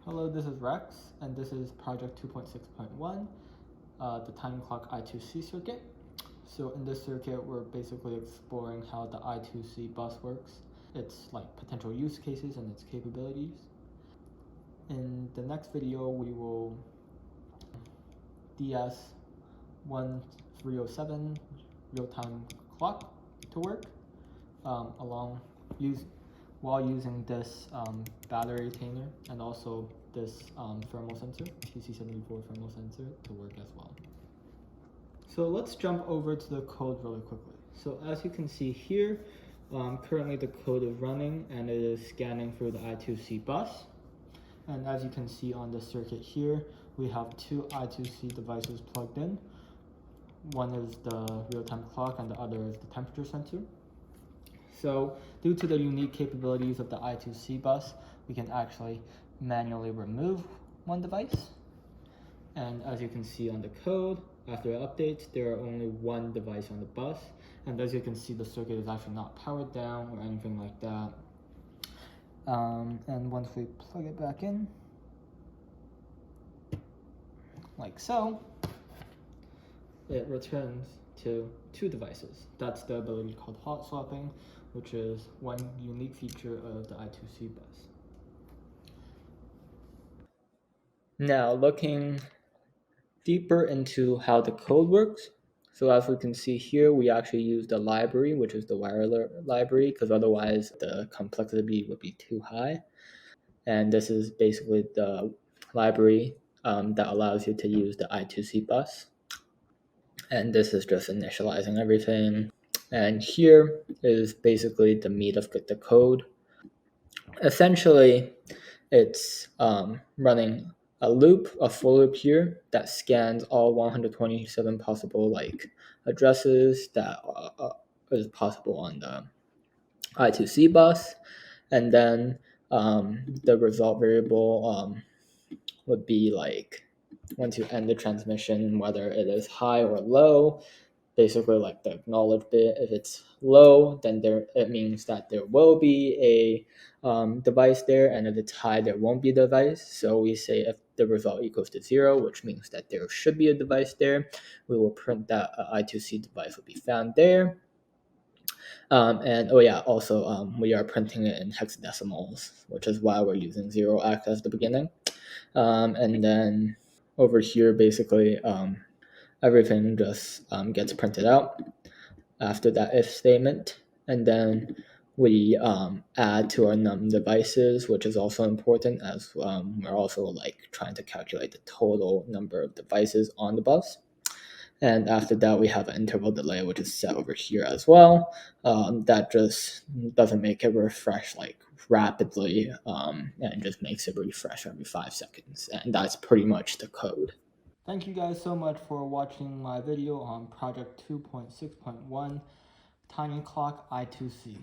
Hello, this is Rex, and this is project 2.6.1, the timing clock I2C circuit. So in this circuit, we're basically exploring how the I2C bus works, its potential use cases and its capabilities. In the next video, we will DS1307 real-time clock to work while using this battery retainer and also this thermal sensor, TC74 thermal sensor, to work as well. So let's jump over to the code really quickly. So as you can see here, currently the code is running and it is scanning through the I2C bus. And as you can see on the circuit here, we have two I2C devices plugged in. One is the real-time clock and the other is the temperature sensor. So due to the unique capabilities of the I2C bus, we can actually manually remove one device. And as you can see on the code, after updates, there are only one device on the bus. And as you can see, the circuit is actually not powered down or anything like that. And once we plug it back in, like so, it returns to two devices. That's the ability called hot swapping, which is one unique feature of the I2C bus. Now, looking deeper into how the code works. So as we can see here, we actually use the library, which is the wireless library, because otherwise the complexity would be too high. And this is basically the library that allows you to use the I2C bus. And this is just initializing everything. And here is basically the meat of the code. Essentially, it's running a for loop here that scans all 127 possible addresses that is possible on the I2C bus, and then the result variable would be once you end the transmission, whether it is high or low. Basically, the acknowledge bit. If it's low, then it means that there will be a device there, and if it's high, there won't be a device. So we say if the result equals to 0, which means that there should be a device there, we will print that I2C device will be found there. And also we are printing it in hexadecimals, which is why we're using 0x as the beginning. And then over here, basically, everything just gets printed out after that if statement. And then we add to our num devices, which is also important, as we're also trying to calculate the total number of devices on the bus. And after that, we have an interval delay, which is set over here as well. That just doesn't make it refresh rapidly, and just makes it refresh every 5 seconds. And that's pretty much the code. Thank you guys so much for watching my video on project 2.6.1 timing clock I2C.